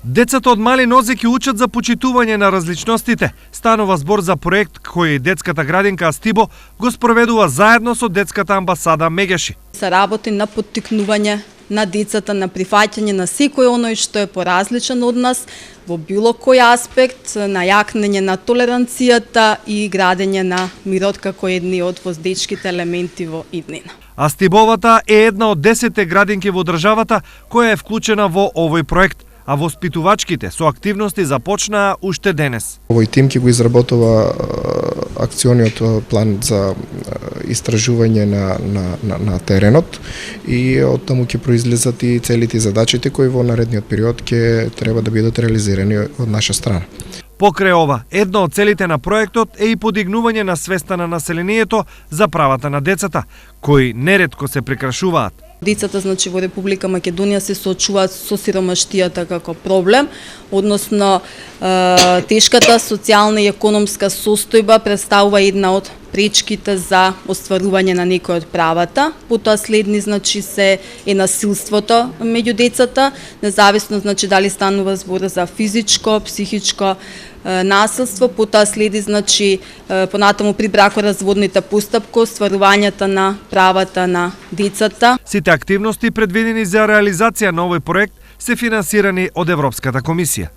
Децата од мали нозе ќе учат за почитување на различностите. Станува збор за проект кој детската градинка Астибо го спроведува заедно со детската амбасада Мегеши. Се работи на поттикнување на децата, на прифаќање на секој оној што е поразличен од нас во било кој аспект, на јакнење на толеранцијата и градење на мирот како едни од воздечките елементи во иднина. Астибовата е една од 10 градинки во државата која е вклучена во овој проект, а воспитувачките со активности започнаа уште денес. Овој тим ќе го изработува акциониот план за истражување на теренот и од таму ќе произлезат и целите и задачите кои во наредниот период ќе треба да бидат реализирани од наша страна. Покрај ова, една од целите на проектот е и подигнување на свеста на населението за правата на децата, кои неретко се прекрашуваат. Децата, значи, во Република Македонија се соочуваат со сиромаштијата како проблем, односно тешката социјална и економска состојба представува една од пречките за остварување на некои од правата. Потоа следни, значи, се е насилството меѓу децата, независно, значи, дали станува збор за физичко, психичко насилство, потоа следи, значи, понатаму при бракоразводните постапки, остварувањето на правата на децата. Сите активности предвидени за реализација на овој проект се финансирани од Европската комисија.